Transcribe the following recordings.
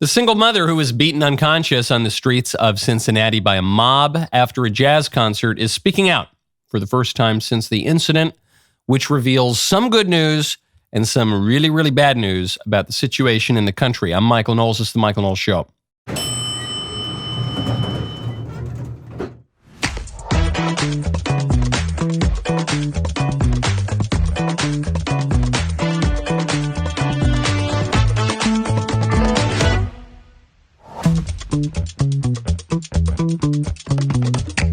The single mother who was beaten unconscious on the streets of Cincinnati by a mob after a jazz concert is speaking out for the first time since the incident, which reveals some good news and some really, really bad news about the situation in the country. I'm Michael Knowles. This is The Michael Knowles Show.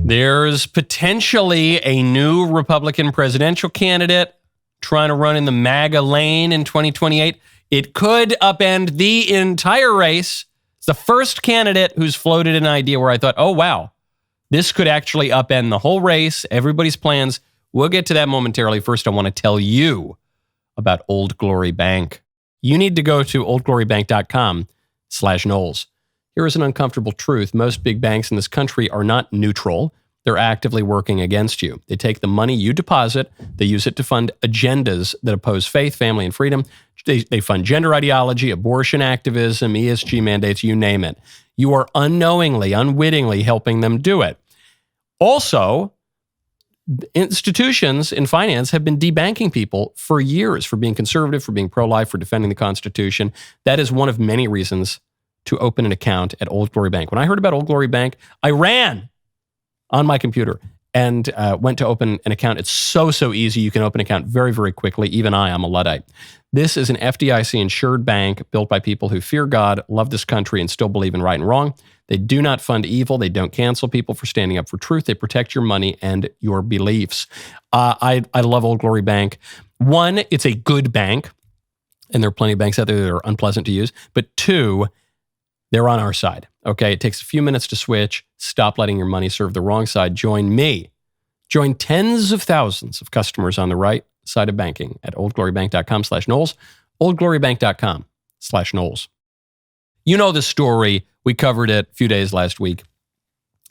There's potentially a new Republican presidential candidate trying to run in the MAGA lane in 2028. It could upend the entire race. It's the first candidate who's floated an idea where I thought, oh, wow, this could actually upend the whole race, everybody's plans. We'll get to that momentarily. First, I want to tell you about Old Glory Bank. You need to go to oldglorybank.com/Knowles. Here is an uncomfortable truth. Most big banks in this country are not neutral. They're actively working against you. They take the money you deposit, they use it to fund agendas that oppose faith, family, and freedom. They fund gender ideology, abortion activism, ESG mandates, you name it. You are unknowingly, unwittingly helping them do it. Also, institutions in finance have been debanking people for years for being conservative, for being pro-life, for defending the Constitution. That is one of many reasons to open an account at Old Glory Bank. When I heard about Old Glory Bank, I ran on my computer and went to open an account. It's so easy. You can open an account very, very quickly. Even I'm a Luddite. This is an FDIC-insured bank built by people who fear God, love this country, and still believe in right and wrong. They do not fund evil. They don't cancel people for standing up for truth. They protect your money and your beliefs. I love Old Glory Bank. One, it's a good bank, and there are plenty of banks out there that are unpleasant to use. But two, they're on our side, okay? It takes a few minutes to switch. Stop letting your money serve the wrong side. Join me. Join tens of thousands of customers on the right side of banking at oldglorybank.com/Knowles, oldglorybank.com/Knowles. You know the story. We covered it a few days last week.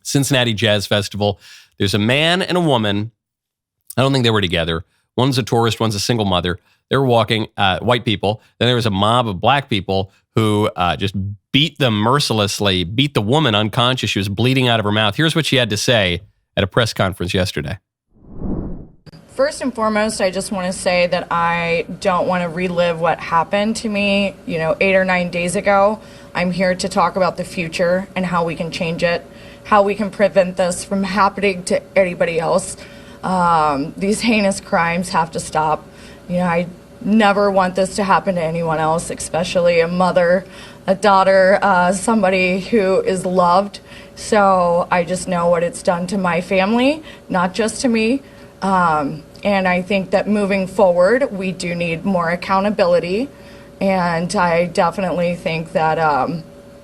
Cincinnati Jazz Festival. There's a man and a woman. I don't think they were together. One's a tourist, one's a single mother. They were walking, white people. Then there was a mob of black people who just beat them mercilessly, beat the woman unconscious. She was bleeding out of her mouth. Here's what she had to say at a press conference yesterday. First and foremost, I just want to say that I don't want to relive what happened to me, 8 or 9 days ago. I'm here to talk about the future and how we can change it, how we can prevent this from happening to anybody else. These heinous crimes have to stop. I never want this to happen to anyone else, especially a mother, a daughter, somebody who is loved. So I just know what it's done to my family, not just to me. And I think that moving forward, we do need more accountability. And I definitely think that,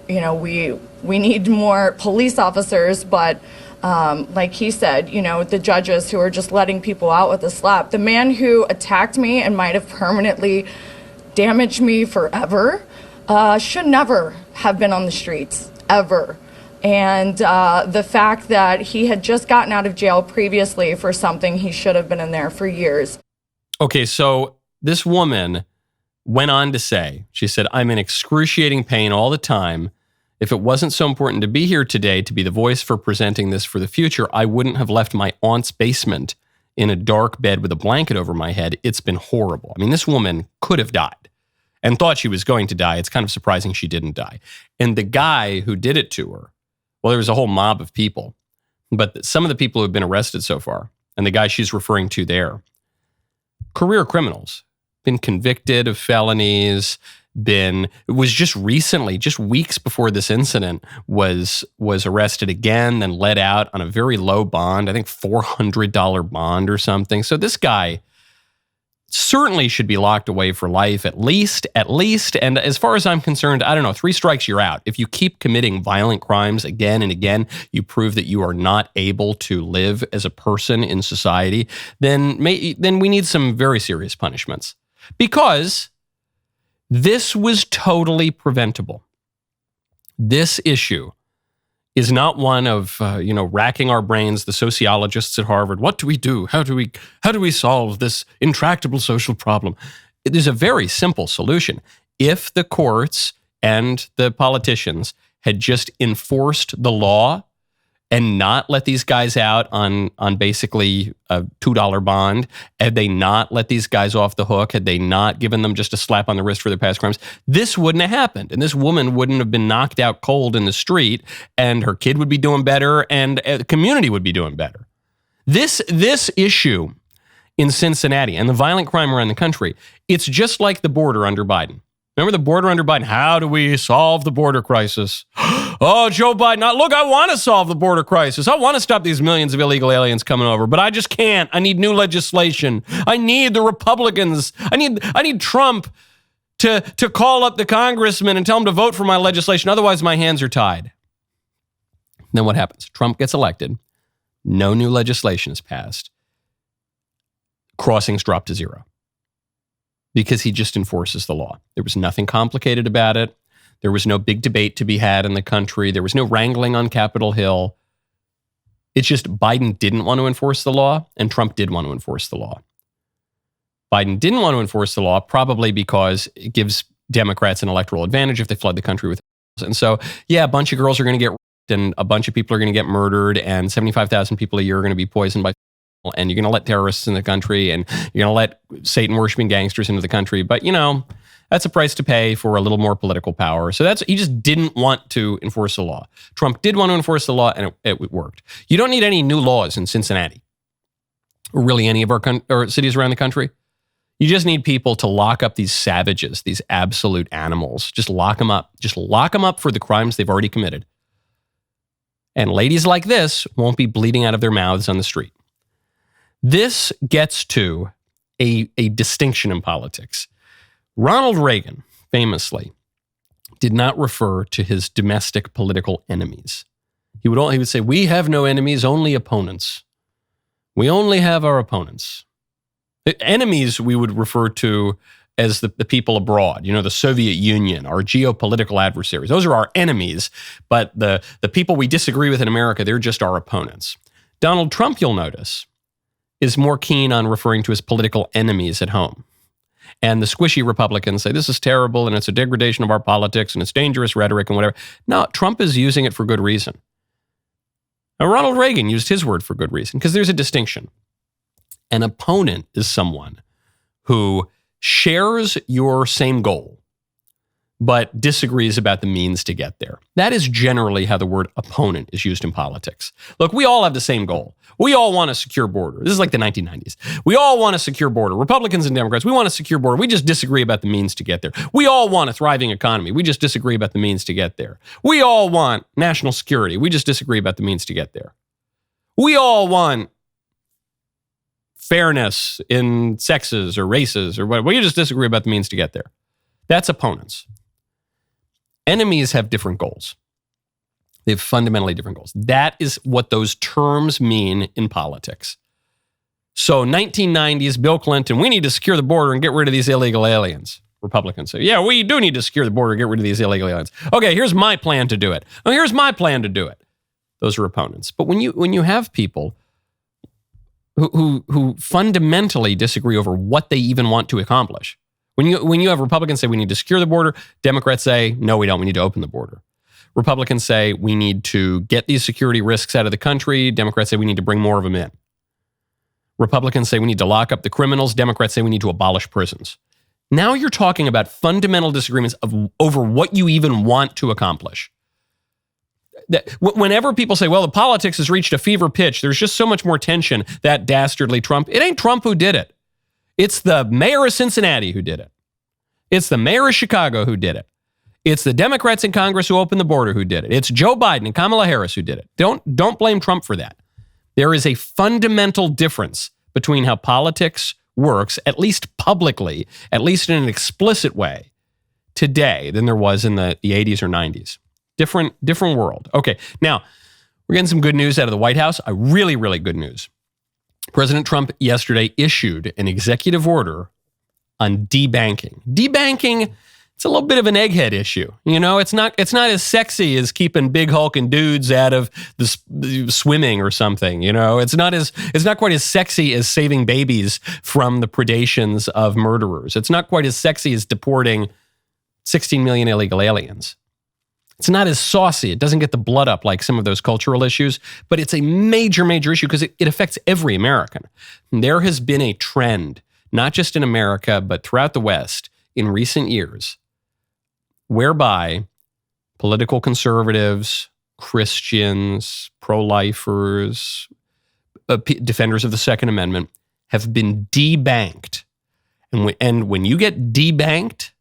we need more police officers, but like he said, the judges who are just letting people out with a slap. The man who attacked me and might have permanently damaged me forever should never have been on the streets, ever. And the fact that he had just gotten out of jail previously for something he should have been in there for years. Okay, so this woman went on to say, she said, I'm in excruciating pain all the time. If it wasn't so important to be here today to be the voice for presenting this for the future, I wouldn't have left my aunt's basement in a dark bed with a blanket over my head. It's been horrible. I mean, this woman could have died and thought she was going to die. It's kind of surprising she didn't die. And the guy who did it to her, well, there was a whole mob of people, but some of the people who have been arrested so far, and the guy she's referring to there, career criminals, been convicted of felonies, was just recently, just weeks before this incident, was arrested again, then let out on a very low bond, I think $400 bond or something. So this guy certainly should be locked away for life, at least. And as far as I'm concerned, I don't know, 3 strikes, you're out. If you keep committing violent crimes again and again, you prove that you are not able to live as a person in society, then we need some very serious punishments. Because this was totally preventable. This issue is not one of, racking our brains, the sociologists at Harvard. What do we do? How do we solve this intractable social problem? There's a very simple solution. If the courts, and the politicians had just enforced the law and not let these guys out on basically a $2 bond, had they not let these guys off the hook, had they not given them just a slap on the wrist for their past crimes, this wouldn't have happened. And this woman wouldn't have been knocked out cold in the street, and her kid would be doing better, and the community would be doing better. This issue in Cincinnati and the violent crime around the country, it's just like the border under Biden. Remember the border under Biden? How do we solve the border crisis? Oh, Joe Biden, look, I want to solve the border crisis. I want to stop these millions of illegal aliens coming over, but I just can't. I need new legislation. I need the Republicans. I need Trump to call up the congressman and tell him to vote for my legislation. Otherwise, my hands are tied. Then what happens? Trump gets elected. No new legislation is passed. Crossings drop to zero because he just enforces the law. There was nothing complicated about it. There was no big debate to be had in the country. There was no wrangling on Capitol Hill. It's just Biden didn't want to enforce the law, and Trump did want to enforce the law. Biden didn't want to enforce the law probably because it gives Democrats an electoral advantage if they flood the country with. And so, yeah, a bunch of girls are going to get raped, and a bunch of people are going to get murdered, and 75,000 people a year are going to be poisoned by, and you're going to let terrorists in the country, and you're going to let Satan-worshiping gangsters into the country. But, that's a price to pay for a little more political power. So he just didn't want to enforce the law. Trump did want to enforce the law, and it worked. You don't need any new laws in Cincinnati, or really any of our cities around the country. You just need people to lock up these savages, these absolute animals. Just lock them up. Just lock them up for the crimes they've already committed. And ladies like this won't be bleeding out of their mouths on the street. This gets to a distinction in politics. Ronald Reagan, famously, did not refer to his domestic political enemies. He would say, "We have no enemies, only opponents. We only have our opponents." Enemies we would refer to as the people abroad, the Soviet Union, our geopolitical adversaries. Those are our enemies, but the people we disagree with in America, they're just our opponents. Donald Trump, you'll notice, is more keen on referring to his political enemies at home. And the squishy Republicans say this is terrible and it's a degradation of our politics and it's dangerous rhetoric and whatever. No, Trump is using it for good reason. Now, Ronald Reagan used his word for good reason because there's a distinction. An opponent is someone who shares your same goal, but disagrees about the means to get there. That is generally how the word opponent is used in politics. Look, we all have the same goal. We all want a secure border. This is like the 1990s. We all want a secure border. Republicans and Democrats, we want a secure border. We just disagree about the means to get there. We all want a thriving economy. We just disagree about the means to get there. We all want national security. We just disagree about the means to get there. We all want fairness in sexes or races or whatever. We just disagree about the means to get there. That's opponents. Enemies have different goals. They have fundamentally different goals. That is what those terms mean in politics. So 1990s, Bill Clinton, we need to secure the border and get rid of these illegal aliens. Republicans say, yeah, we do need to secure the border and get rid of these illegal aliens. Okay, here's my plan to do it. Oh, here's my plan to do it. Those are opponents. But when you have people who fundamentally disagree over what they even want to accomplish, when you have Republicans say we need to secure the border, Democrats say, no, we don't. We need to open the border. Republicans say we need to get these security risks out of the country. Democrats say we need to bring more of them in. Republicans say we need to lock up the criminals. Democrats say we need to abolish prisons. Now you're talking about fundamental disagreements over what you even want to accomplish. Whenever people say, well, the politics has reached a fever pitch, there's just so much more tension, that dastardly Trump, it ain't Trump who did it. It's the mayor of Cincinnati who did it. It's the mayor of Chicago who did it. It's the Democrats in Congress who opened the border who did it. It's Joe Biden and Kamala Harris who did it. Don't blame Trump for that. There is a fundamental difference between how politics works, at least publicly, at least in an explicit way, today than there was in the 80s or 90s. Different world. Okay, now we're getting some good news out of the White House. Really, really good news. President Trump yesterday issued an executive order on debanking. Debanking, it's a little bit of an egghead issue. It's not as sexy as keeping big hulking dudes out of the swimming or something. It's not quite as sexy as saving babies from the predations of murderers. It's not quite as sexy as deporting 16 million illegal aliens. It's not as saucy. It doesn't get the blood up like some of those cultural issues, but it's a major, major issue because it affects every American. And there has been a trend, not just in America, but throughout the West in recent years, whereby political conservatives, Christians, pro-lifers, defenders of the Second Amendment have been debanked. And when you get debanked,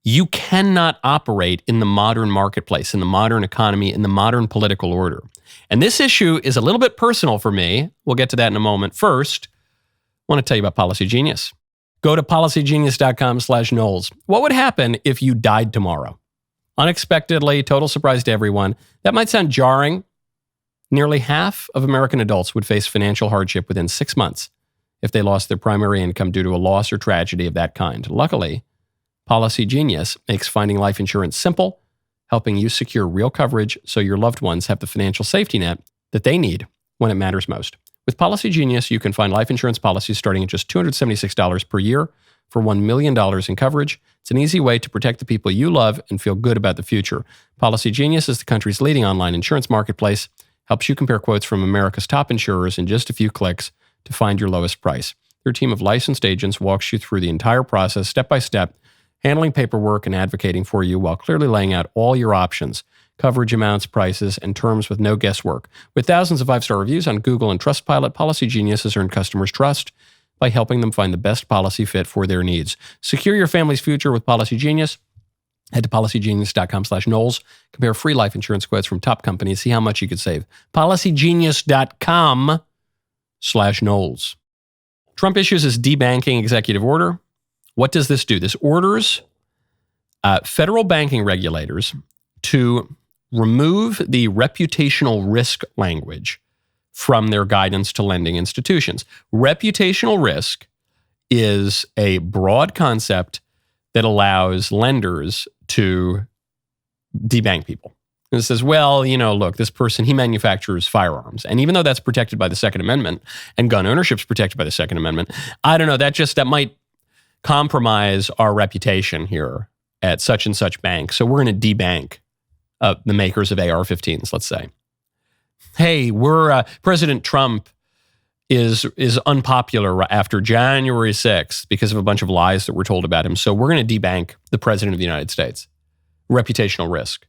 you cannot operate in the modern marketplace, in the modern economy, in the modern political order. And this issue is a little bit personal for me. We'll get to that in a moment. First, I want to tell you about Policy Genius. Go to policygenius.com/Knowles. What would happen if you died tomorrow? Unexpectedly, total surprise to everyone. That might sound jarring. Nearly half of American adults would face financial hardship within 6 months if they lost their primary income due to a loss or tragedy of that kind. Luckily, Policy Genius makes finding life insurance simple, helping you secure real coverage so your loved ones have the financial safety net that they need when it matters most. With Policy Genius, you can find life insurance policies starting at just $276 per year for $1 million in coverage. It's an easy way to protect the people you love and feel good about the future. Policy Genius is the country's leading online insurance marketplace, helps you compare quotes from America's top insurers in just a few clicks to find your lowest price. Their team of licensed agents walks you through the entire process step by step, handling paperwork and advocating for you while clearly laying out all your options, coverage amounts, prices, and terms with no guesswork. With thousands of 5-star reviews on Google and Trustpilot, Policy Genius has earned customers' trust by helping them find the best policy fit for their needs. Secure your family's future with Policy Genius. Head to policygenius.com/Knowles. Compare free life insurance quotes from top companies. See how much you could save. Policygenius.com/Knowles. Trump issues his debanking executive order. What does this do? This orders federal banking regulators to remove the reputational risk language from their guidance to lending institutions. Reputational risk is a broad concept that allows lenders to debank people. And it says, well, look, this person, he manufactures firearms. And even though that's protected by the Second Amendment and gun ownership is protected by the Second Amendment, I don't know, that might compromise our reputation here at such and such bank. So we're going to debank the makers of AR-15s, let's say. Hey, President Trump is unpopular after January 6th because of a bunch of lies that were told about him. So we're going to debank the President of the United States. Reputational risk.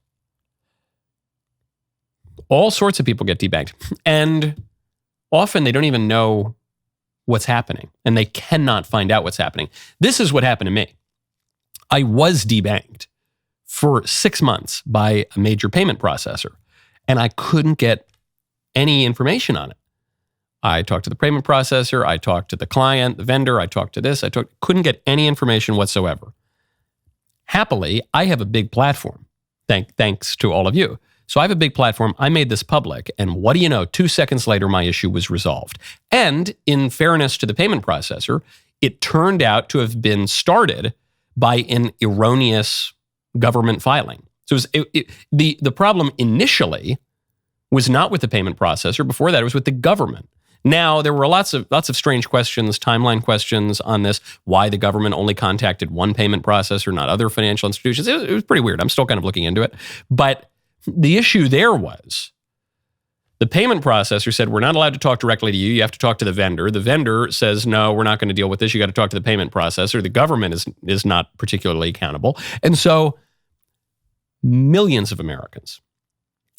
All sorts of people get debanked. And often they don't even know what's happening, and they cannot find out what's happening. This is what happened to me. I was debanked for 6 months by a major payment processor, and I couldn't get any information on it. I talked to the payment processor, I talked to the client, the vendor, I talked to this, couldn't get any information whatsoever. Happily, I have a big platform, thanks to all of you. So I have a big platform. I made this public. And what do you know? 2 seconds later, my issue was resolved. And in fairness to the payment processor, it turned out to have been started by an erroneous government filing. So the problem initially was not with the payment processor. Before that, it was with the government. Now, there were lots of strange questions, timeline questions on this, why the government only contacted one payment processor, not other financial institutions. It was pretty weird. I'm still kind of looking into it. But the issue there was the payment processor said, we're not allowed to talk directly to you. You have to talk to the vendor. The vendor says, no, we're not going to deal with this. You got to talk to the payment processor. The government is not particularly accountable. And so millions of Americans,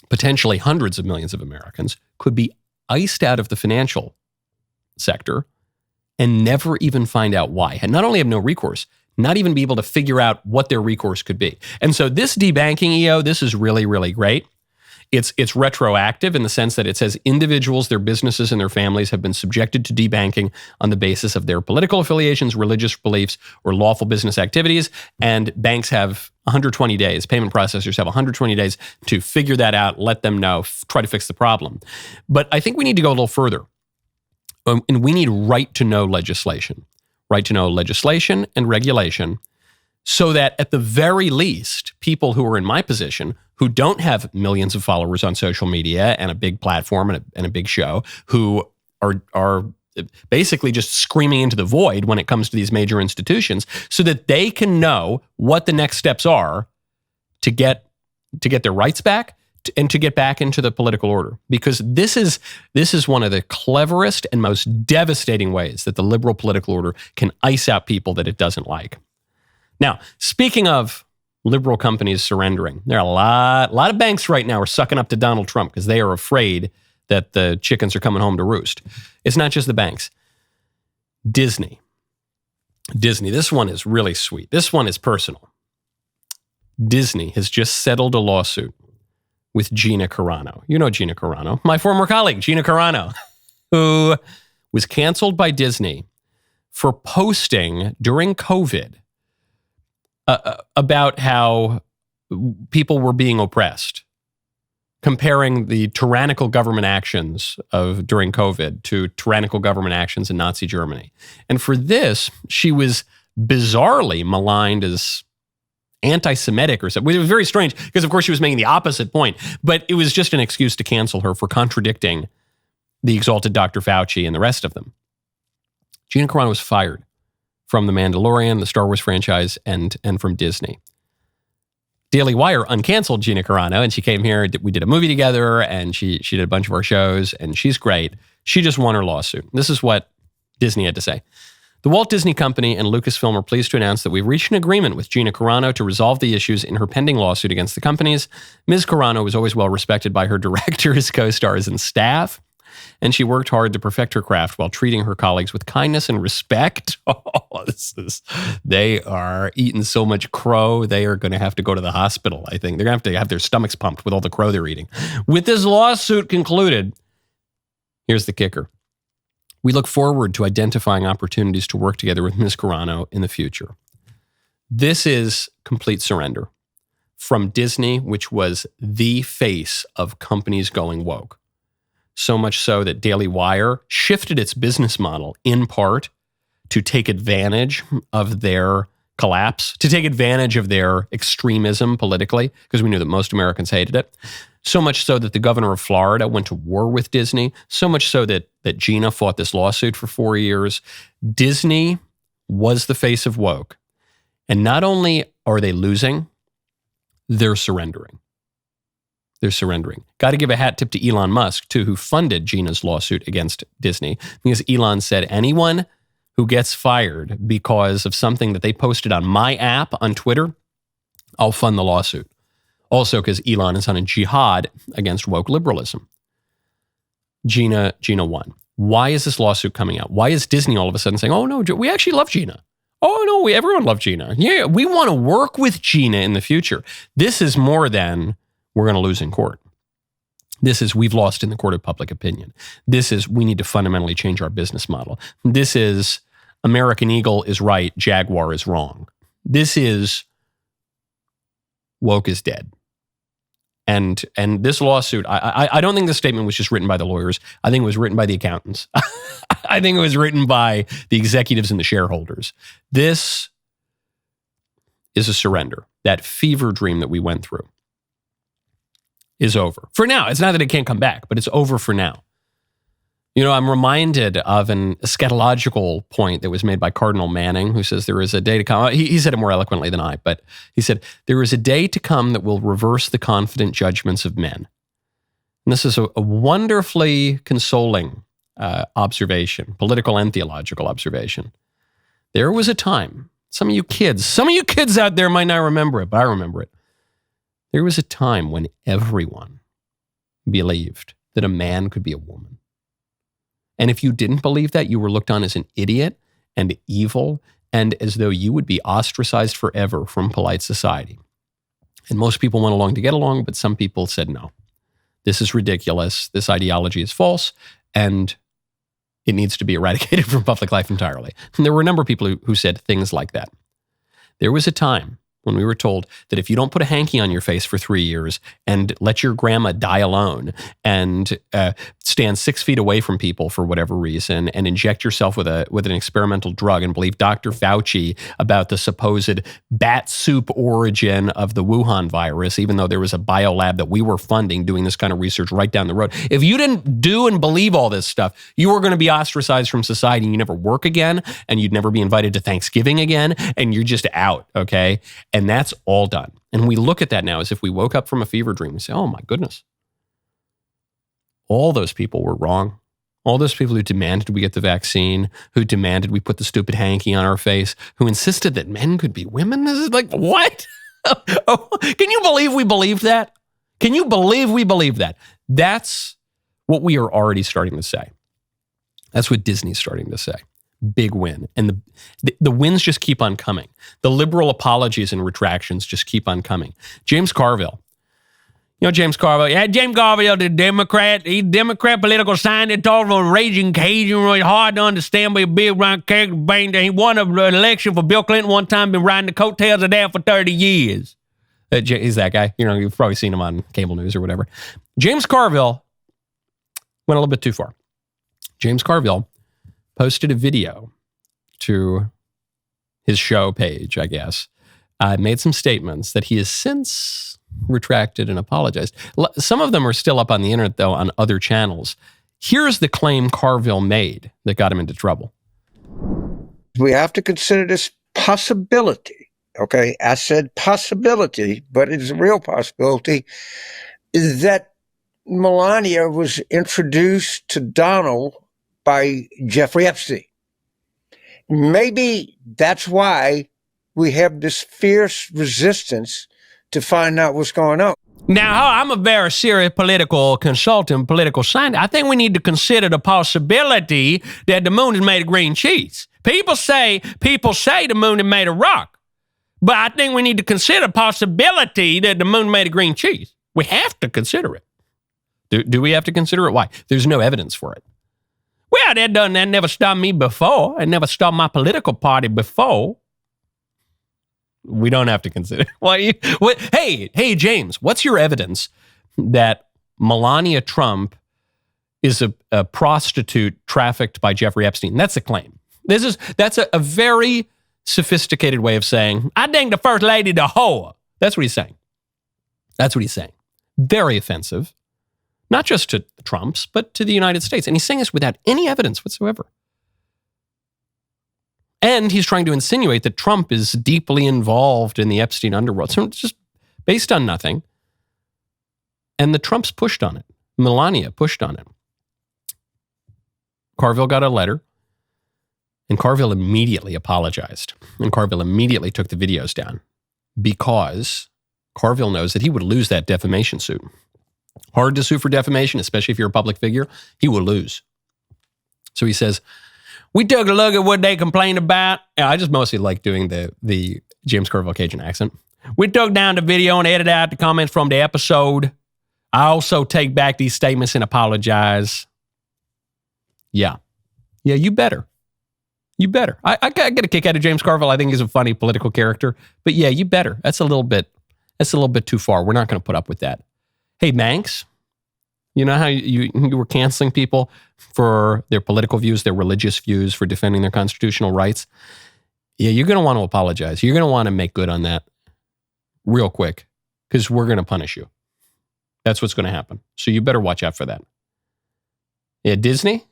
potentially hundreds of millions of Americans, could be iced out of the financial sector and never even find out why. And not only have no recourse, not even be able to figure out what their recourse could be. And so this debanking EO, this is really, really great. It's retroactive in the sense that it says individuals, their businesses, and their families have been subjected to debanking on the basis of their political affiliations, religious beliefs, or lawful business activities. And banks have 120 days, payment processors have 120 days to figure that out, let them know, try to fix the problem. But I think we need to go a little further. And we need right-to-know legislation. Right-to-know legislation and regulation so that at the very least, people who are in my position, who don't have millions of followers on social media and a big platform and a big show, who are basically just screaming into the void when it comes to these major institutions so that they can know what the next steps are to get their rights back and to get back into the political order. Because this is one of the cleverest and most devastating ways that the liberal political order can ice out people that it doesn't like. Now, speaking of liberal companies surrendering, there are a lot of banks right now are sucking up to Donald Trump because they are afraid that the chickens are coming home to roost. It's not just the banks. Disney, this one is really sweet. This one is personal. Disney has just settled a lawsuit with Gina Carano. You know Gina Carano, my former colleague, Gina Carano, who was canceled by Disney for posting during COVID about how people were being oppressed, comparing the tyrannical government actions of during COVID to tyrannical government actions in Nazi Germany. And for this, she was bizarrely maligned as anti-Semitic or something. It was very strange because, of course, she was making the opposite point, but it was just an excuse to cancel her for contradicting the exalted Dr. Fauci and the rest of them. Gina Carano was fired from The Mandalorian, the Star Wars franchise, and from Disney. DailyWire uncanceled Gina Carano, and she came here. We did a movie together, and she did a bunch of our shows, and she's great. She just won her lawsuit. This is what Disney had to say. The Walt Disney Company and Lucasfilm are pleased to announce that we've reached an agreement with Gina Carano to resolve the issues in her pending lawsuit against the companies. Ms. Carano was always well respected by her directors, co-stars, and staff, and she worked hard to perfect her craft while treating her colleagues with kindness and respect. They are eating so much crow, they are going to have to go to the hospital, I think. They're going to have their stomachs pumped with all the crow they're eating. With this lawsuit concluded, here's the kicker. We look forward to identifying opportunities to work together with Ms. Carano in the future. This is complete surrender from Disney, which was the face of companies going woke. So much so that DailyWire shifted its business model in part to take advantage of their collapse, to take advantage of their extremism politically, because we knew that most Americans hated it. So much so that the governor of Florida went to war with Disney. So much so that Gina fought this lawsuit for 4 years. Disney was the face of woke. And not only are they losing, they're surrendering. They're surrendering. Got to give a hat tip to Elon Musk, too, who funded Gina's lawsuit against Disney, because Elon said anyone who gets fired because of something that they posted on my app on Twitter, I'll fund the lawsuit. Also, because Elon is on a jihad against woke liberalism. Gina won. Why is this lawsuit coming out? Why is Disney all of a sudden saying, oh, no, we actually love Gina? Oh, no, everyone loved Gina. Yeah, we want to work with Gina in the future. This is more than we're going to lose in court. This is we've lost in the court of public opinion. This is we need to fundamentally change our business model. This is American Eagle is right, Jaguar is wrong. This is woke is dead. And this lawsuit, I don't think this statement was just written by the lawyers. I think it was written by the accountants. I think it was written by the executives and the shareholders. This is a surrender. That fever dream that we went through is over. For now. It's not that it can't come back, but it's over for now. You know, I'm reminded of an eschatological point that was made by Cardinal Manning, who says there is a day to come. He said it more eloquently than I, but he said, there is a day to come that will reverse the confident judgments of men. And this is a wonderfully consoling observation, political and theological observation. There was a time, some of you kids out there might not remember it, but I remember it. There was a time when everyone believed that a man could be a woman. And if you didn't believe that, you were looked on as an idiot and evil and as though you would be ostracized forever from polite society. And most people went along to get along, but some people said, no, this is ridiculous. This ideology is false, and it needs to be eradicated from public life entirely. And there were a number of people who said things like that. There was a time when we were told that if you don't put a hanky on your face for 3 years and let your grandma die alone and stand 6 feet away from people for whatever reason and inject yourself with an experimental drug and believe Dr. Fauci about the supposed bat soup origin of the Wuhan virus, even though there was a biolab that we were funding doing this kind of research right down the road. If you didn't do and believe all this stuff, you were going to be ostracized from society and you never work again and you'd never be invited to Thanksgiving again and you're just out, okay? And that's all done. And we look at that now as if we woke up from a fever dream and say, oh my goodness, all those people were wrong. All those people who demanded we get the vaccine, who demanded we put the stupid hanky on our face, who insisted that men could be women. This is like, what? Can you believe we believed that? Can you believe we believed that? That's what we are already starting to say. That's what Disney's starting to say. Big win. And the wins just keep on coming. The liberal apologies and retractions just keep on coming. James Carville. You know James Carville? Yeah, James Carville, the Democrat. He's a Democrat political scientist, talking about raging Cajun, really hard to understand, but a big round character. Bang, he won an election for Bill Clinton one time, been riding the coattails of that for 30 years. He's that guy. You know, you've probably seen him on cable news or whatever. James Carville went a little bit too far. James Carville posted a video to his show page, I guess, made some statements that he has since retracted and apologized. Some of them are still up on the internet, though, on other channels. Here's the claim Carville made that got him into trouble. We have to consider this possibility, okay? I said possibility, but it's a real possibility, is that Melania was introduced to Donald by Jeffrey Epstein. Maybe that's why we have this fierce resistance to find out what's going on. Now, I'm a very serious political consultant, political scientist. I think we need to consider the possibility that the moon is made of green cheese. People say the moon is made of rock. But I think we need to consider the possibility that the moon is made of green cheese. We have to consider it. Do we have to consider it? Why? There's no evidence for it. Well, that never stopped me before. It never stopped my political party before. We don't have to consider. Hey, James, what's your evidence that Melania Trump is a prostitute trafficked by Jeffrey Epstein? That's a claim. That's a very sophisticated way of saying, I think the first lady the whore. That's what he's saying. That's what he's saying. Very offensive. Not just to the Trumps, but to the United States. And he's saying this without any evidence whatsoever. And he's trying to insinuate that Trump is deeply involved in the Epstein underworld. So it's just based on nothing. And the Trumps pushed on it. Melania pushed on it. Carville got a letter. And Carville immediately apologized. And Carville immediately took the videos down. Because Carville knows that he would lose that defamation suit. Hard to sue for defamation, especially if you're a public figure. He will lose. So he says, we took a look at what they complained about. I just mostly like doing the James Carville Cajun accent. We took down the video and edited out the comments from the episode. I also take back these statements and apologize. Yeah, you better. You better. I get a kick out of James Carville. I think he's a funny political character. But yeah, you better. That's a little bit too far. We're not going to put up with that. Hey, Manx, you know how you were canceling people for their political views, their religious views, for defending their constitutional rights? Yeah, you're going to want to apologize. You're going to want to make good on that real quick because we're going to punish you. That's what's going to happen. So you better watch out for that. Yeah, Disney?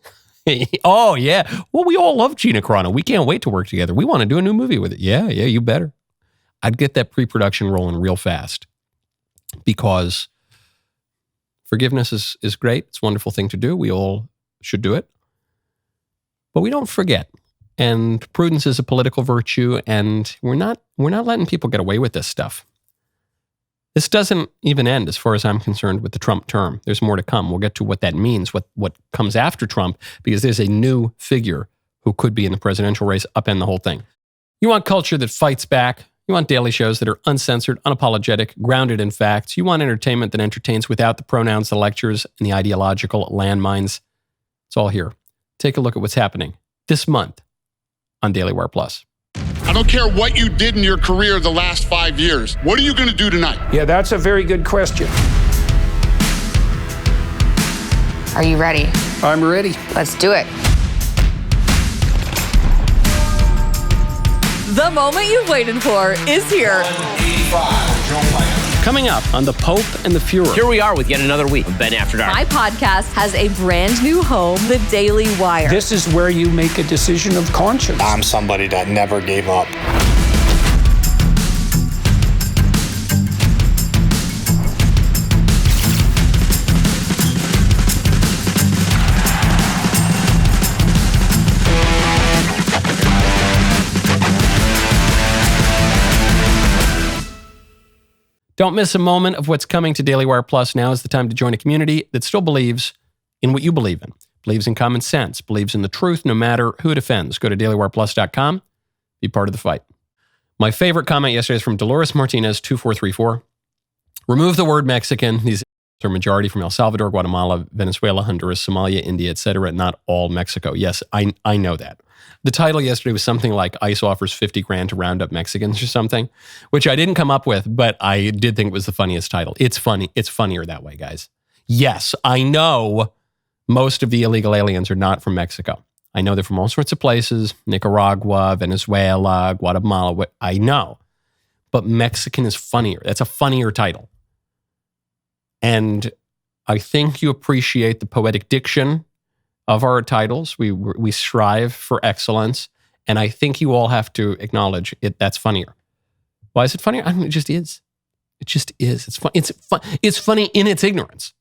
Oh, yeah. Well, we all love Gina Carano. We can't wait to work together. We want to do a new movie with it. Yeah, you better. I'd get that pre-production rolling real fast because forgiveness is great. It's a wonderful thing to do. We all should do it. But we don't forget. And prudence is a political virtue, and we're not letting people get away with this stuff. This doesn't even end, as far as I'm concerned, with the Trump term. There's more to come. We'll get to what that means, what comes after Trump, because there's a new figure who could be in the presidential race, upend the whole thing. You want culture that fights back. You want daily shows that are uncensored, unapologetic, grounded in facts. You want entertainment that entertains without the pronouns, the lectures, and the ideological landmines. It's all here. Take a look at what's happening this month on DailyWire Plus. I don't care what you did in your career the last 5 years. What are you going to do tonight? Yeah, that's a very good question. Are you ready? I'm ready. Let's do it. The moment you've waited for is here. Coming up on The Pope and the Fuhrer. Here we are with yet another week of Ben After Dark. My podcast has a brand new home, the DailyWire. This is where you make a decision of conscience. I'm somebody that never gave up. Don't miss a moment of what's coming to Daily Wire Plus. Now is the time to join a community that still believes in what you believe in, believes in common sense, believes in the truth no matter who it offends. Go to dailywireplus.com. Be part of the fight. My favorite comment yesterday is from Dolores Martinez, 2434. Remove the word Mexican. These are majority from El Salvador, Guatemala, Venezuela, Honduras, Somalia, India, etc. Not all Mexico. Yes, I know that. The title yesterday was something like ICE offers 50 grand to round up Mexicans or something, which I didn't come up with, but I did think it was the funniest title. It's funny. It's funnier that way, guys. Yes, I know most of the illegal aliens are not from Mexico. I know they're from all sorts of places, Nicaragua, Venezuela, Guatemala. I know. But Mexican is funnier. That's a funnier title. And I think you appreciate the poetic diction of our titles. We strive for excellence. And I think you all have to acknowledge it. That's funnier. Why is it funnier? I mean, it just is. It just is. It's fun. It's funny in its ignorance.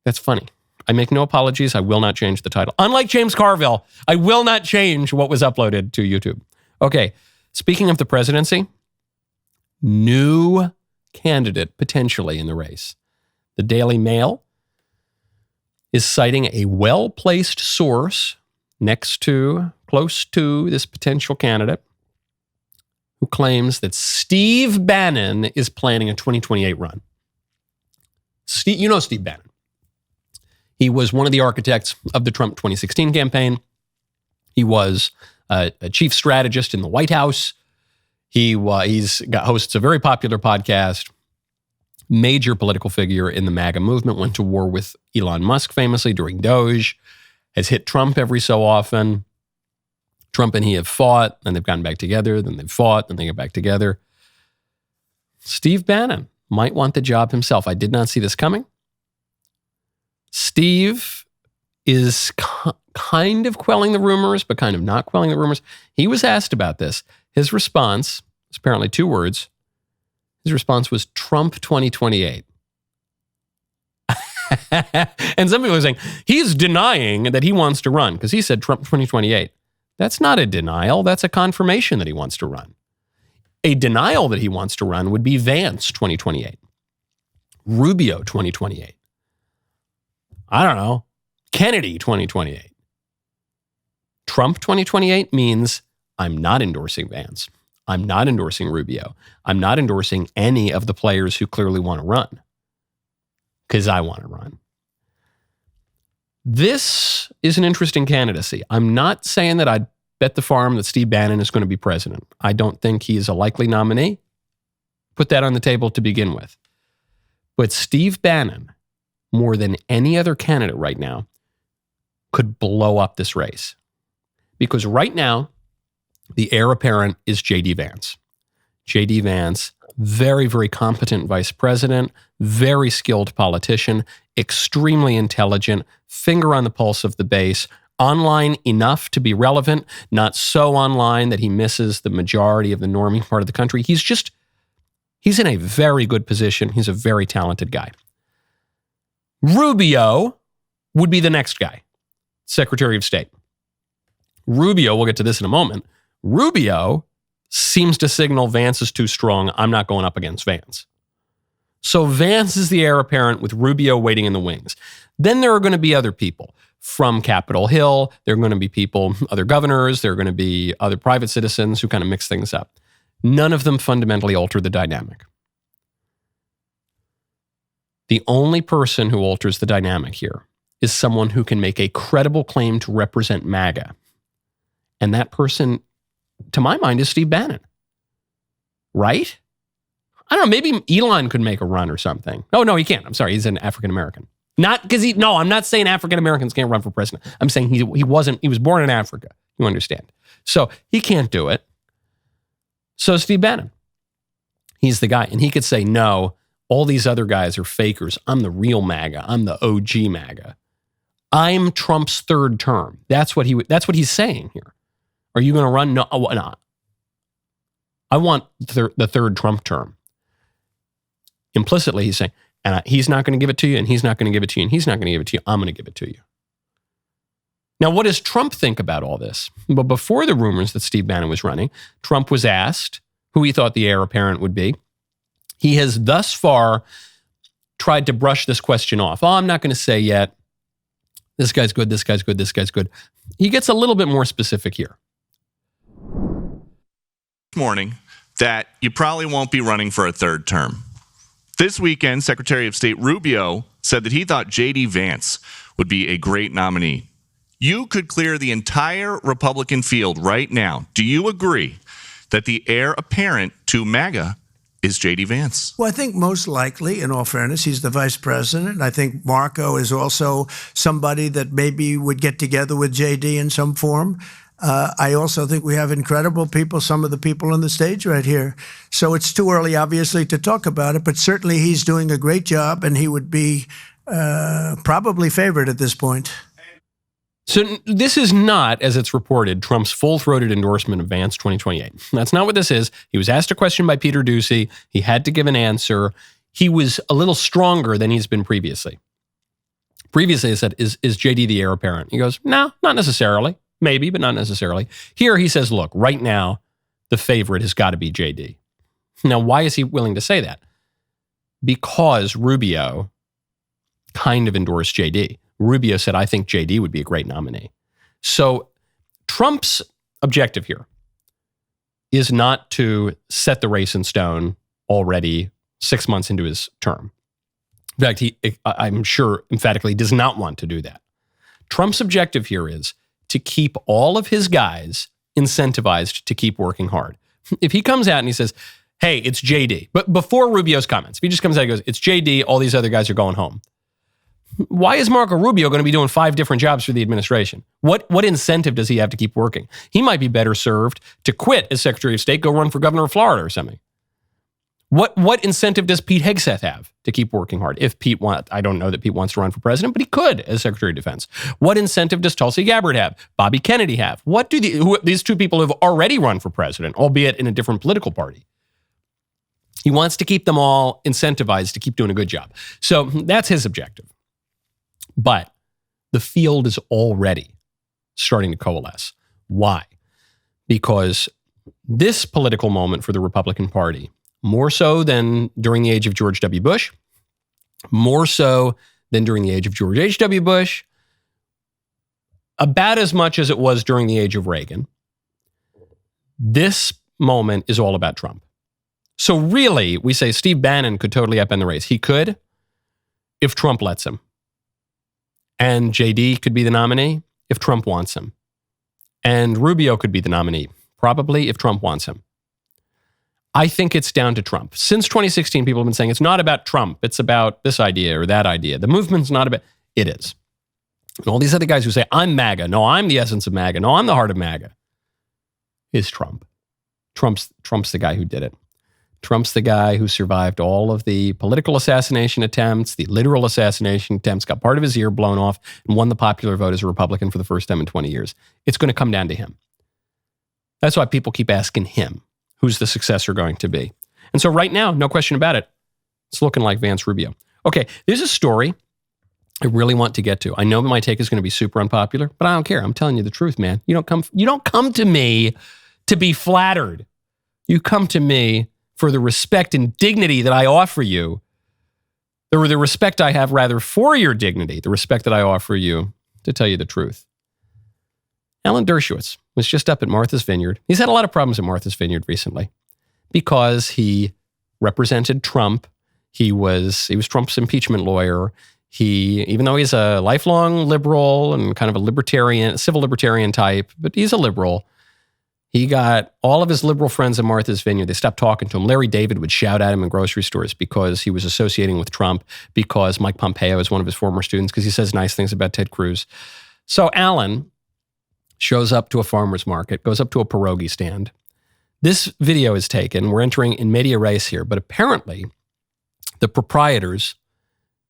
That's funny. I make no apologies. I will not change the title. Unlike James Carville, I will not change what was uploaded to YouTube. Okay. Speaking of the presidency, new candidate potentially in the race. The Daily Mail is citing a well-placed source close to this potential candidate who claims that Steve Bannon is planning a 2028 run. You know Steve Bannon. He was one of the architects of the Trump 2016 campaign. He was a chief strategist in the White House. He's hosts a very popular podcast. Major political figure in the MAGA movement, went to war with Elon Musk famously during Doge, has hit Trump every so often. Trump and he have fought, and they've gotten back together, then they've fought, then they get back together. Steve Bannon might want the job himself. I did not see this coming. Steve is kind of quelling the rumors, but kind of not quelling the rumors. He was asked about this. His response is apparently 2 words. His response was Trump 2028. And some people are saying he's denying that he wants to run because he said Trump 2028. That's not a denial. That's a confirmation that he wants to run. A denial that he wants to run would be Vance 2028. Rubio 2028. I don't know. Kennedy 2028. Trump 2028 means I'm not endorsing Vance. I'm not endorsing Rubio. I'm not endorsing any of the players who clearly want to run because I want to run. This is an interesting candidacy. I'm not saying that I'd bet the farm that Steve Bannon is going to be president. I don't think he is a likely nominee. Put that on the table to begin with. But Steve Bannon, more than any other candidate right now, could blow up this race. Because right now, the heir apparent is J.D. Vance. J.D. Vance, very, very competent vice president, very skilled politician, extremely intelligent, finger on the pulse of the base, online enough to be relevant, not so online that he misses the majority of the normie part of the country. He's in a very good position. He's a very talented guy. Rubio would be the next guy, Secretary of State. Rubio, we'll get to this in a moment. Rubio seems to signal Vance is too strong. I'm not going up against Vance. So Vance is the heir apparent with Rubio waiting in the wings. Then there are going to be other people from Capitol Hill. There are going to be people, other governors. There are going to be other private citizens who kind of mix things up. None of them fundamentally alter the dynamic. The only person who alters the dynamic here is someone who can make a credible claim to represent MAGA. And that person to my mind, is Steve Bannon. Right? I don't know, maybe Elon could make a run or something. Oh, no, he can't. I'm sorry, he's an African-American. Not because I'm not saying African-Americans can't run for president. I'm saying he was born in Africa. You understand? So he can't do it. So Steve Bannon, he's the guy. And he could say, no, all these other guys are fakers. I'm the real MAGA. I'm the OG MAGA. I'm Trump's third term. That's what he's saying here. Are you going to run? No, no. I want the third Trump term. Implicitly, he's saying, and he's not going to give it to you, and he's not going to give it to you, and he's not going to give it to you. I'm going to give it to you. Now, what does Trump think about all this? But before the rumors that Steve Bannon was running, Trump was asked who he thought the heir apparent would be. He has thus far tried to brush this question off. Oh, I'm not going to say yet. This guy's good, this guy's good, this guy's good. He gets a little bit more specific here. Morning that you probably won't be running for a third term. This weekend, Secretary of State Rubio said that he thought J.D. Vance would be a great nominee. You could clear the entire Republican field right now. Do you agree that the heir apparent to MAGA is J.D. Vance? Well, I think most likely, in all fairness, he's the vice president. I think Marco is also somebody that maybe would get together with J.D. in some form. I also think we have incredible people, some of the people on the stage right here. So it's too early, obviously, to talk about it, but certainly he's doing a great job, and he would be probably favored at this point. So this is not, as it's reported, Trump's full-throated endorsement of Vance 2028. That's not what this is. He was asked a question by Peter Doocy. He had to give an answer. He was a little stronger than he's been previously. Previously, he said, is JD the heir apparent? He goes, no, not necessarily. Maybe, but not necessarily. Here he says, look, right now, the favorite has got to be JD. Now, why is he willing to say that? Because Rubio kind of endorsed JD. Rubio said, I think JD would be a great nominee. So Trump's objective here is not to set the race in stone already 6 months into his term. In fact, I'm sure emphatically does not want to do that. Trump's objective here is to keep all of his guys incentivized to keep working hard. If he comes out and he says, hey, it's JD, but before Rubio's comments, if he just comes out and goes, it's JD, all these other guys are going home. Why is Marco Rubio going to be doing 5 different jobs for the administration? What incentive does he have to keep working? He might be better served to quit as Secretary of State, go run for governor of Florida or something. What incentive does Pete Hegseth have to keep working hard? If Pete I don't know that Pete wants to run for president, but he could as Secretary of Defense. What incentive does Tulsi Gabbard have? Bobby Kennedy have? What do these two people have already run for president, albeit in a different political party? He wants to keep them all incentivized to keep doing a good job. So that's his objective. But the field is already starting to coalesce. Why? Because this political moment for the Republican Party, more so than during the age of George W. Bush, more so than during the age of George H.W. Bush, about as much as it was during the age of Reagan, this moment is all about Trump. So really, we say Steve Bannon could totally upend the race. He could, if Trump lets him. And JD could be the nominee if Trump wants him. And Rubio could be the nominee, probably if Trump wants him. I think it's down to Trump. Since 2016, people have been saying it's not about Trump. It's about this idea or that idea. The movement's not about, it is. And all these other guys who say, I'm MAGA. No, I'm the essence of MAGA. No, I'm the heart of MAGA. Is Trump. Trump's the guy who did it. Trump's the guy who survived all of the political assassination attempts, the literal assassination attempts, got part of his ear blown off, and won the popular vote as a Republican for the first time in 20 years. It's going to come down to him. That's why people keep asking him, who's the successor going to be? And so right now, no question about it, it's looking like Vance Rubio. Okay, there's a story I really want to get to. I know my take is going to be super unpopular, but I don't care. I'm telling you the truth, man. You don't come to me to be flattered. You come to me for the respect and dignity that I offer you, or the respect I have rather for your dignity, the respect that I offer you, to tell you the truth. Alan Dershowitz was just up at Martha's Vineyard. He's had a lot of problems at Martha's Vineyard recently because he represented Trump. He was Trump's impeachment lawyer. Even though he's a lifelong liberal and kind of a libertarian, civil libertarian type, but he's a liberal. He got all of his liberal friends at Martha's Vineyard. They stopped talking to him. Larry David would shout at him in grocery stores because he was associating with Trump, because Mike Pompeo is one of his former students, because he says nice things about Ted Cruz. So Alan shows up to a farmer's market, goes up to a pierogi stand. This video is taken. We're entering in media res here, but apparently the proprietors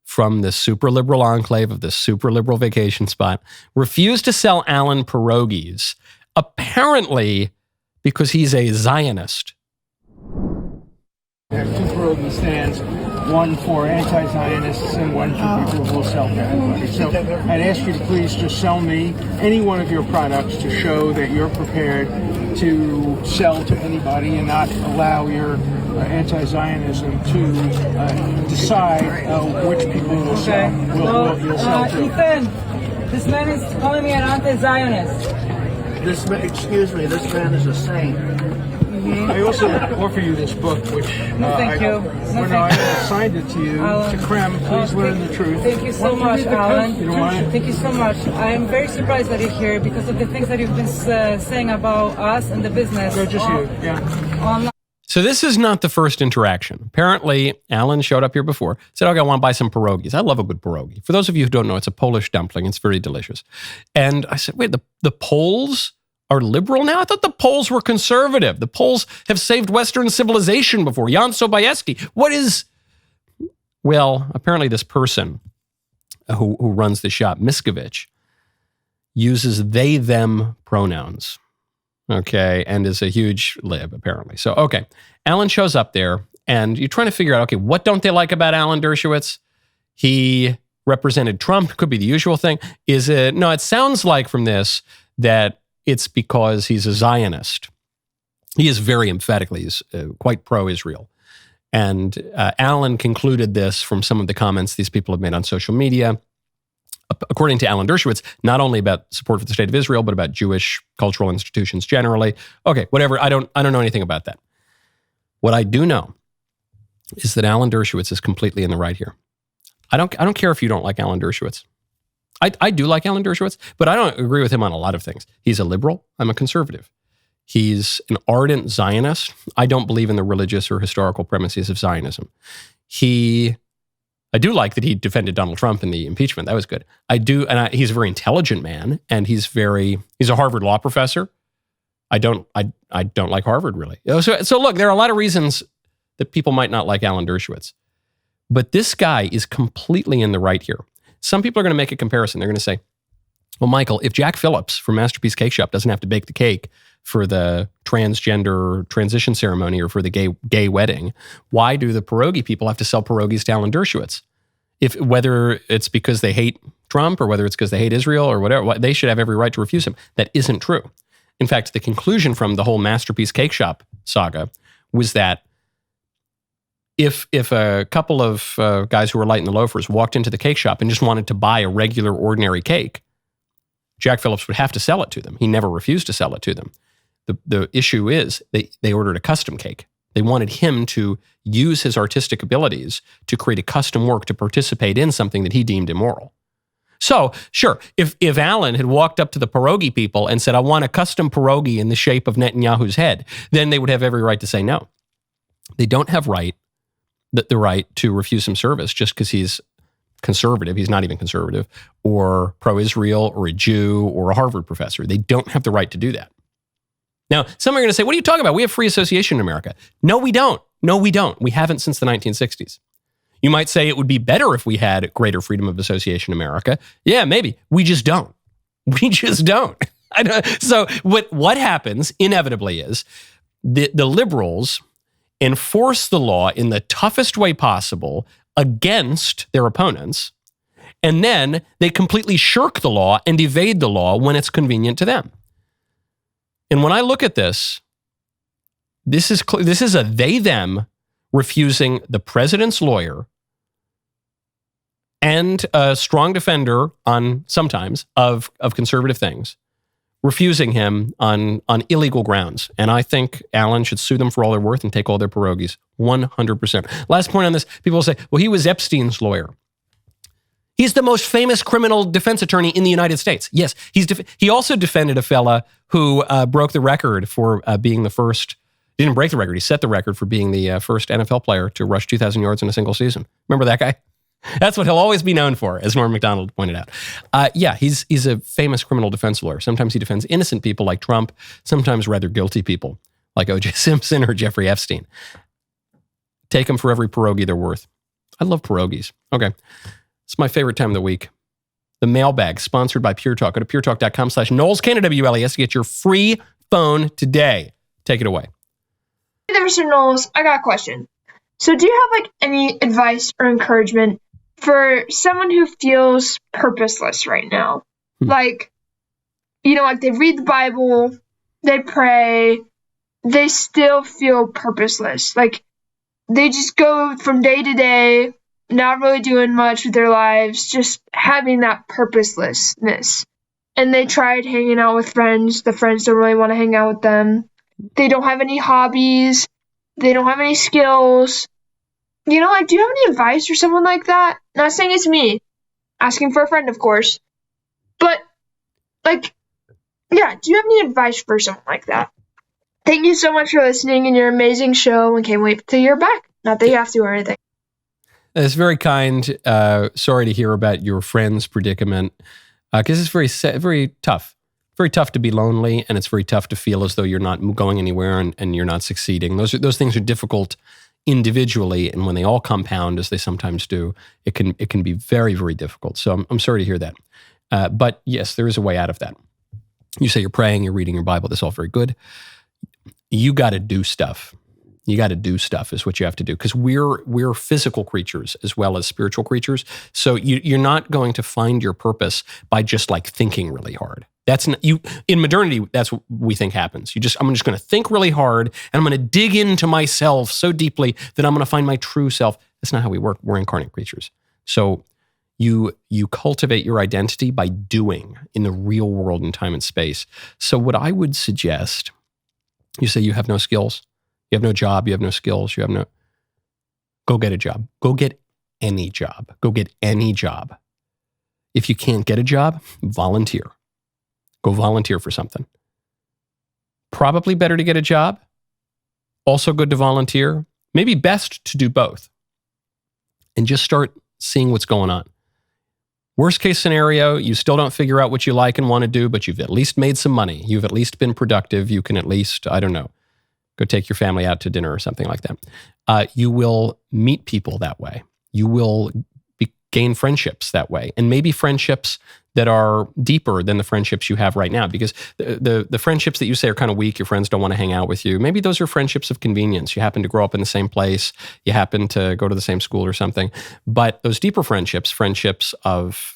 from the super liberal enclave of this super liberal vacation spot refused to sell Alan pierogies, apparently because he's a Zionist. There are 2 pierogi stands, one for anti-Zionists and one for people who will sell to everybody. So I'd ask you to please just sell me any one of your products to show that you're prepared to sell to anybody and not allow your anti-Zionism to decide which people will sell. You'll sell to. Ethan, this man is calling me an anti-Zionist. This man is a saint. I also offer you this book, which thank you. When I assigned it to you to Krem, please learn the truth. Thank you so much, Alan. Thank you so much. I'm very surprised that you're here because of the things that you've been saying about us and the business. No, just you. Yeah. Online. So this is not the first interaction. Apparently, Alan showed up here before, said, okay, I want to buy some pierogies. I love a good pierogi. For those of you who don't know, it's a Polish dumpling. It's very delicious. And I said, wait, the Poles are liberal now? I thought the Poles were conservative. The Poles have saved Western civilization before. Jan Sobieski. What is... Well, apparently this person who runs the shop, Miskovich, uses they, them pronouns. Okay, and is a huge lib, apparently. So, okay, Alan shows up there, and you're trying to figure out, okay, what don't they like about Alan Dershowitz? He represented Trump, could be the usual thing. Is it? No, it sounds like from this that it's because he's a Zionist. He is very emphatically, he's quite pro-Israel. And Alan concluded this from some of the comments these people have made on social media. According to Alan Dershowitz, not only about support for the state of Israel, but about Jewish cultural institutions generally. Okay, whatever. I don't know anything about that. What I do know is that Alan Dershowitz is completely in the right here. I don't care if you don't like Alan Dershowitz. I do like Alan Dershowitz, but I don't agree with him on a lot of things. He's a liberal. I'm a conservative. He's an ardent Zionist. I don't believe in the religious or historical premises of Zionism. I do like that he defended Donald Trump in the impeachment. That was good. He's a very intelligent man, and he's a Harvard law professor. I don't like Harvard, really. So look, there are a lot of reasons that people might not like Alan Dershowitz. But this guy is completely in the right here. Some people are going to make a comparison. They're going to say, well, Michael, if Jack Phillips from Masterpiece Cake Shop doesn't have to bake the cake for the transgender transition ceremony or for the gay wedding, why do the pierogi people have to sell pierogies to Alan Dershowitz? Whether it's because they hate Trump or whether it's because they hate Israel or whatever, they should have every right to refuse him. That isn't true. In fact, the conclusion from the whole Masterpiece Cake Shop saga was that if a couple of guys who were light in the loafers walked into the cake shop and just wanted to buy a regular, ordinary cake, Jack Phillips would have to sell it to them. He never refused to sell it to them. The issue is they ordered a custom cake. They wanted him to use his artistic abilities to create a custom work to participate in something that he deemed immoral. So, sure, if Alan had walked up to the pierogi people and said, I want a custom pierogi in the shape of Netanyahu's head, then they would have every right to say no. They don't have the right to refuse him service just because he's conservative, he's not even conservative, or pro-Israel, or a Jew, or a Harvard professor. They don't have the right to do that. Now, some are going to say, what are you talking about? We have free association in America. No, we don't. No, we don't. We haven't since the 1960s. You might say it would be better if we had greater freedom of association in America. Yeah, maybe. We just don't. We just don't. So what happens inevitably is the liberals enforce the law in the toughest way possible against their opponents, and then they completely shirk the law and evade the law when it's convenient to them. And when I look at this is a they-them refusing the president's lawyer and a strong defender sometimes of conservative things, refusing him on illegal grounds. And I think Alan should sue them for all they're worth and take all their pierogies, 100%. Last point on this, people will say, well, he was Epstein's lawyer. He's the most famous criminal defense attorney in the United States. Yes, he also defended a fella who broke the record for being the first. He didn't break the record. He set the record for being the first NFL player to rush 2,000 yards in a single season. Remember that guy? That's what he'll always be known for, as Norm Macdonald pointed out. He's a famous criminal defense lawyer. Sometimes he defends innocent people like Trump, sometimes rather guilty people like O.J. Simpson or Jeffrey Epstein. Take them for every pierogi they're worth. I love pierogies. Okay. It's my favorite time of the week. The Mailbag, sponsored by Pure Talk. Go to puretalk.com/Knowles, KNWLES to get your free phone today. Take it away. Hey there, Mr. Knowles. I got a question. So do you have any advice or encouragement for someone who feels purposeless right now? They read the Bible, they pray, they still feel purposeless. They just go from day to day, not really doing much with their lives, just having that purposelessness. And they tried hanging out with friends. The friends don't really want to hang out with them. They don't have any hobbies. They don't have any skills. Do you have any advice for someone like that? Not saying it's me. Asking for a friend, of course. But, do you have any advice for someone like that? Thank you so much for listening and your amazing show, and can't wait till you're back. Not that you have to or anything. It's very kind. Sorry to hear about your friend's predicament, because it's very tough. Very tough to be lonely, and it's very tough to feel as though you're not going anywhere and you're not succeeding. Those things are difficult individually, and when they all compound, as they sometimes do, it can be very, very difficult. So I'm sorry to hear that. But yes, there is a way out of that. You say you're praying, you're reading your Bible. That's all very good. You got to do stuff. You got to do stuff is what you have to do, because we're physical creatures as well as spiritual creatures. So you're not going to find your purpose by just thinking really hard. That's not, in modernity, that's what we think happens. I'm just going to think really hard, and I'm going to dig into myself so deeply that I'm going to find my true self. That's not how we work. We're incarnate creatures. So you cultivate your identity by doing in the real world in time and space. So what I would suggest, you say you have no skills. You have no job, you have no skills, go get a job. Go get any job. Go get any job. If you can't get a job, volunteer. Go volunteer for something. Probably better to get a job. Also good to volunteer. Maybe best to do both. And just start seeing what's going on. Worst case scenario, you still don't figure out what you like and want to do, but you've at least made some money. You've at least been productive. You can at least, go take your family out to dinner or something like that. You will meet people that way. You will gain friendships that way. And maybe friendships that are deeper than the friendships you have right now. Because the friendships that you say are kind of weak, your friends don't want to hang out with you, maybe those are friendships of convenience. You happen to grow up in the same place. You happen to go to the same school or something. But those deeper friendships of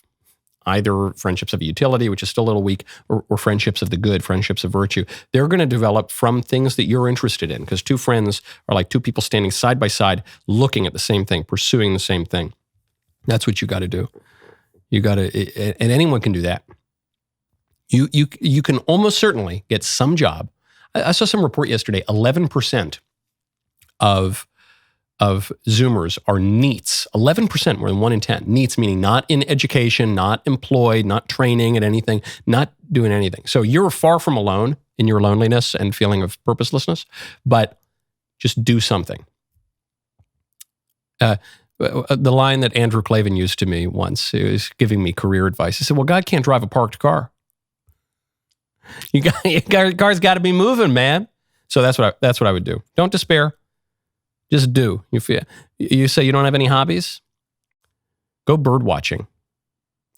either friendships of utility, which is still a little weak, or friendships of the good, friendships of virtue, they're going to develop from things that you're interested in, because two friends are like two people standing side by side, looking at the same thing, pursuing the same thing. That's what you got to do. You got to, and anyone can do that. You can almost certainly get some job. I saw some report yesterday, 11% of Zoomers are NEETs. 11%, more than 1 in 10. NEETs meaning not in education, not employed, not training at anything, not doing anything. So you're far from alone in your loneliness and feeling of purposelessness, but just do something. The line that Andrew Clavin used to me once, he was giving me career advice. He said, well, God can't drive a parked car. Your car's got to be moving, man. So that's what I would do. Don't despair. Just do. You say you don't have any hobbies? Go bird watching.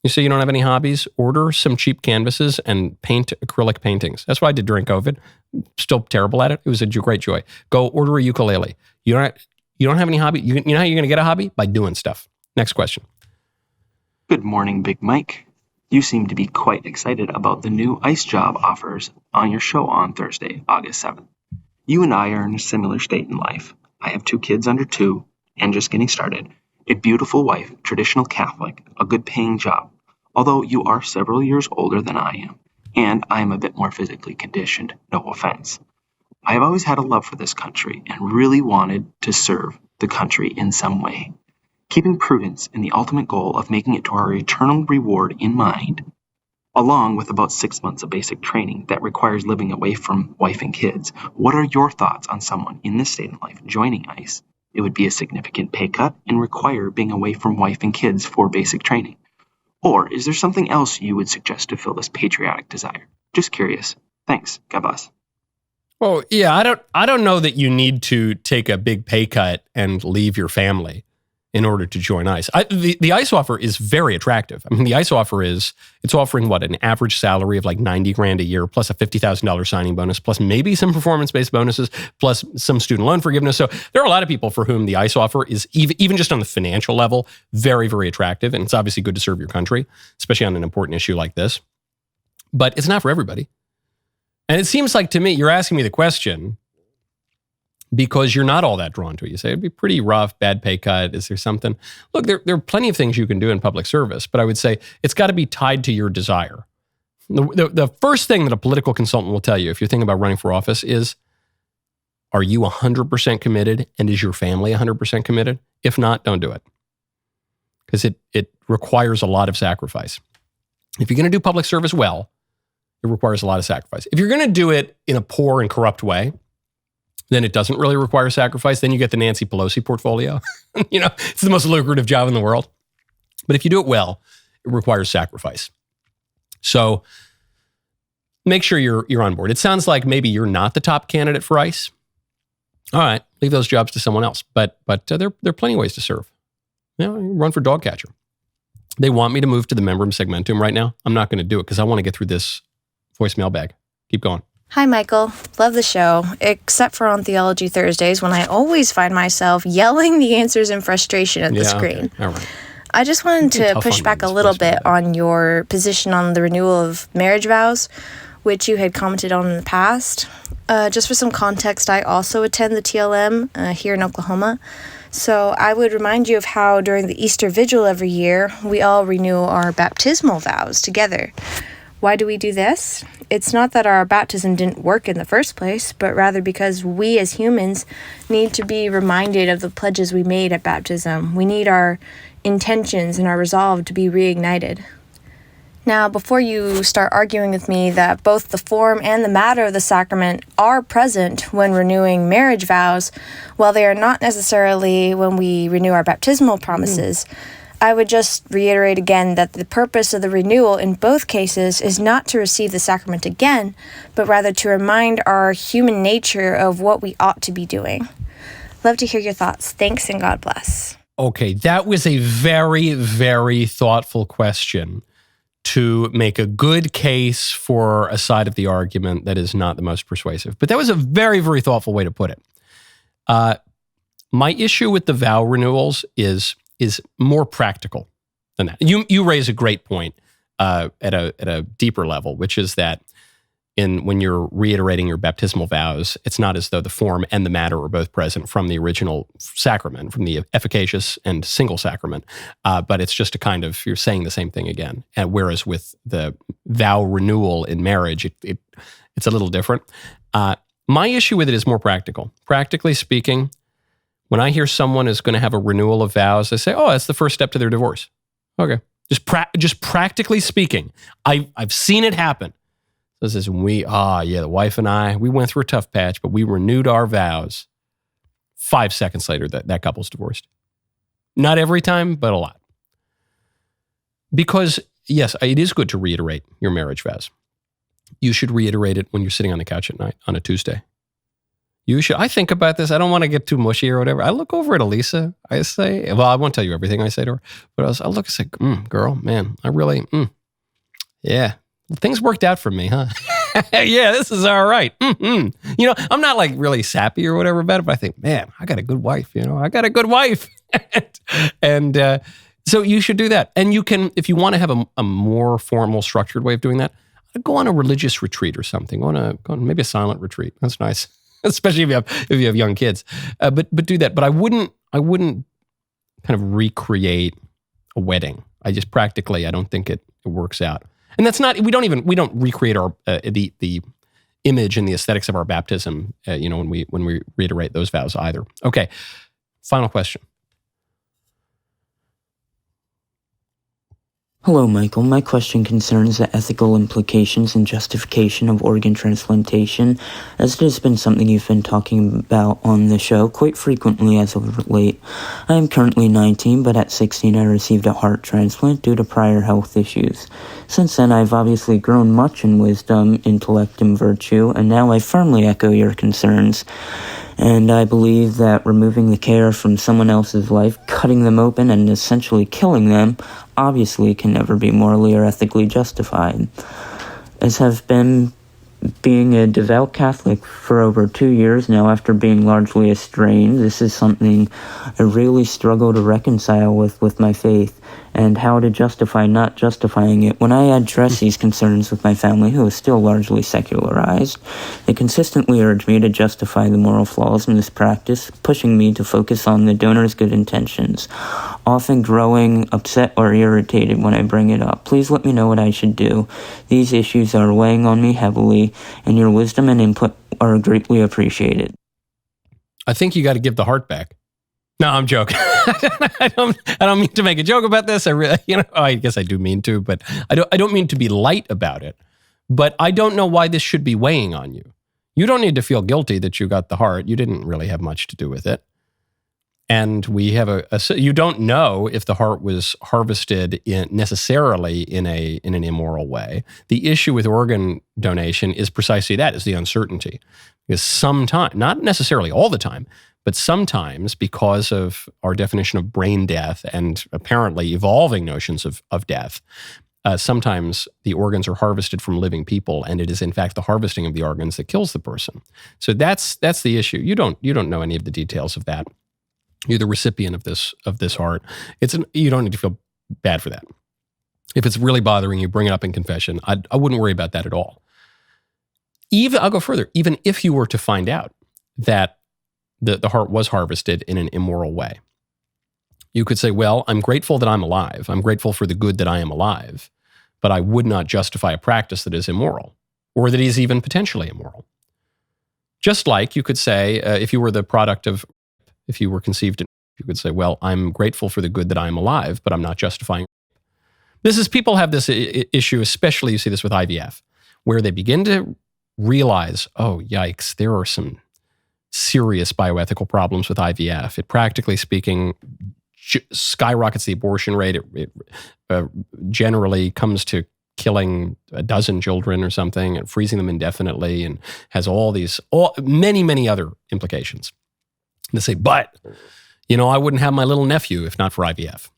You say you don't have any hobbies? Order some cheap canvases and paint acrylic paintings. That's what I did during COVID. Still terrible at it. It was a great joy. Go order a ukulele. You don't have any hobby? You know how you're going to get a hobby? By doing stuff. Next question. Good morning, Big Mike. You seem to be quite excited about the new ICE job offers on your show on Thursday, August 7th. You and I are in a similar state in life. I have 2 kids under 2 and just getting started, a beautiful wife, traditional Catholic, a good paying job, although you are several years older than I am, and I am a bit more physically conditioned, no offense. I have always had a love for this country and really wanted to serve the country in some way. keeping prudence and the ultimate goal of making it to our eternal reward in mind, along with about 6 months of basic training that requires living away from wife and kids. What are your thoughts on someone in this state of life joining ICE? It would be a significant pay cut and require being away from wife and kids for basic training. Or is there something else you would suggest to fill this patriotic desire? Just curious. Thanks. God bless. Well, yeah, I don't know that you need to take a big pay cut and leave your family in order to join ICE. The ICE offer is very attractive. I mean, the ICE offer it's offering an average salary of like $90,000 a year, plus a $50,000 signing bonus, plus maybe some performance-based bonuses, plus some student loan forgiveness. So there are a lot of people for whom the ICE offer is even just on the financial level, very, very attractive. And it's obviously good to serve your country, especially on an important issue like this. But it's not for everybody. And it seems like to me, you're asking me the question because you're not all that drawn to it. You say, it'd be pretty rough, bad pay cut. Is there something? Look, there are plenty of things you can do in public service, but I would say it's got to be tied to your desire. The first thing that a political consultant will tell you if you're thinking about running for office is, are you 100% committed and is your family 100% committed? If not, don't do it. Because it requires a lot of sacrifice. If you're going to do public service well, it requires a lot of sacrifice. If you're going to do it in a poor and corrupt way, then it doesn't really require sacrifice. Then you get the Nancy Pelosi portfolio. It's the most lucrative job in the world. But if you do it well, it requires sacrifice. So make sure you're on board. It sounds like maybe you're not the top candidate for ICE. All right, leave those jobs to someone else. But there are plenty of ways to serve. You run for dog catcher. They want me to move to the membrum segmentum right now. I'm not going to do it because I want to get through this voice mailbag. Keep going. Hi, Michael. Love the show, except for on Theology Thursdays when I always find myself yelling the answers in frustration at the screen. Okay. All right. I just wanted to push back a little bit on your position on the renewal of marriage vows, which you had commented on in the past. Just for some context, I also attend the TLM here in Oklahoma. So I would remind you of how during the Easter Vigil every year, we all renew our baptismal vows together. Why do we do this? It's not that our baptism didn't work in the first place, but rather because we as humans need to be reminded of the pledges we made at baptism. We need our intentions and our resolve to be reignited. Now, before you start arguing with me that both the form and the matter of the sacrament are present when renewing marriage vows, while they are not necessarily when we renew our baptismal promises, I would just reiterate again that the purpose of the renewal in both cases is not to receive the sacrament again, but rather to remind our human nature of what we ought to be doing. Love to hear your thoughts. Thanks and God bless. Okay, that was a very, very thoughtful question to make a good case for a side of the argument that is not the most persuasive. But that was a very, very thoughtful way to put it. My issue with the vow renewals is more practical than that. You raise a great point at a deeper level, which is that when you're reiterating your baptismal vows, it's not as though the form and the matter are both present from the original sacrament, from the efficacious and single sacrament, but it's just a kind of, you're saying the same thing again. And whereas with the vow renewal in marriage, it's a little different. My issue with it is more practical. Practically speaking, when I hear someone is going to have a renewal of vows, I say, oh, that's the first step to their divorce. Okay. Just practically speaking, I've seen it happen. So it says, the wife and I, we went through a tough patch, but we renewed our vows. 5 seconds later, that couple's divorced. Not every time, but a lot. Because, yes, it is good to reiterate your marriage vows. You should reiterate it when you're sitting on the couch at night on a Tuesday. You should. I think about this. I don't want to get too mushy or whatever. I look over at Elisa. I say, well, I won't tell you everything I say to her, but I look and say, girl, man, I really, yeah. Things worked out for me, huh? Yeah, this is all right. I'm not like really sappy or whatever about it, but I think, man, I got a good wife. I got a good wife. And so you should do that. And you can, if you want to have a more formal, structured way of doing that, go on a religious retreat or something. Go on maybe a silent retreat. That's nice, especially if you have young kids. But do that. But I wouldn't kind of recreate a wedding. I don't think it works out. And that's not, we don't recreate our the image and the aesthetics of our baptism, when we reiterate those vows either. Okay, final question. Hello, Michael. My question concerns the ethical implications and justification of organ transplantation, as it has been something you've been talking about on the show quite frequently as of late. I am currently 19, but at 16 I received a heart transplant due to prior health issues. Since then, I've obviously grown much in wisdom, intellect, and virtue, and now I firmly echo your concerns. And I believe that removing the care from someone else's life, cutting them open, and essentially killing them, obviously can never be morally or ethically justified. As have been being a devout Catholic for over 2 years now after being largely estranged, this is something I really struggle to reconcile with my faith, and how to justify not justifying it. When I address these concerns with my family, who is still largely secularized, they consistently urge me to justify the moral flaws in this practice, pushing me to focus on the donor's good intentions, often growing upset or irritated when I bring it up. Please let me know what I should do. These issues are weighing on me heavily, and your wisdom and input are greatly appreciated. I think you got to give the heart back. No, I'm joking. I don't mean to make a joke about this. I guess I do mean to, but I don't mean to be light about it. But I don't know why this should be weighing on you. You don't need to feel guilty that you got the heart. You didn't really have much to do with it. And we have you don't know if the heart was harvested necessarily in an immoral way. The issue with organ donation is precisely that, is the uncertainty. Because sometimes, not necessarily all the time, but sometimes, because of our definition of brain death and apparently evolving notions of death, sometimes the organs are harvested from living people, and it is in fact the harvesting of the organs that kills the person. So that's the issue. You don't know any of the details of that. You're the recipient of this heart. You don't need to feel bad for that. If it's really bothering you, bring it up in confession. I wouldn't worry about that at all. I'll go further. Even if you were to find out that the heart was harvested in an immoral way, you could say, well, I'm grateful that I'm alive. I'm grateful for the good that I am alive, but I would not justify a practice that is immoral, or that is even potentially immoral. Just like you could say, if you were the product of, if you were conceived in, you could say, well, I'm grateful for the good that I'm alive, but I'm not justifying. People have this issue, especially you see this with IVF, where they begin to realize, oh, yikes, there are some serious bioethical problems with IVF. It, practically speaking, skyrockets the abortion rate. It generally comes to killing a dozen children or something and freezing them indefinitely, and has many other implications. And they say, but, I wouldn't have my little nephew if not for IVF.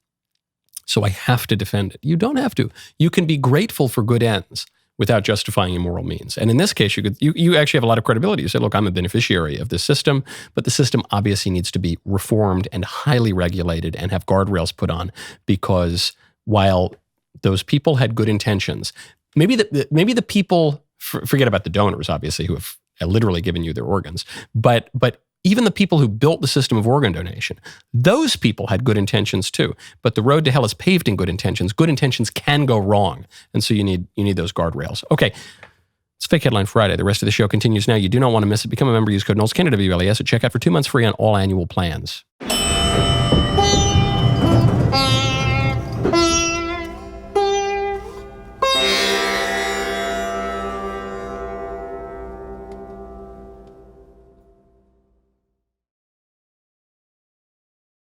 So I have to defend it. You don't have to. You can be grateful for good ends without justifying immoral means. And in this case, you actually have a lot of credibility. You say, look, I'm a beneficiary of this system, but the system obviously needs to be reformed and highly regulated and have guardrails put on, because while those people had good intentions, maybe the people, forget about the donors, obviously, who have literally given you their organs, but even the people who built the system of organ donation, those people had good intentions too. But the road to hell is paved in good intentions. Good intentions can go wrong. And so you need those guardrails. Okay, it's Fake Headline Friday. The rest of the show continues now. You do not want to miss it. Become a member. Use code Knowles, KNWLES at checkout for 2 months free on all annual plans.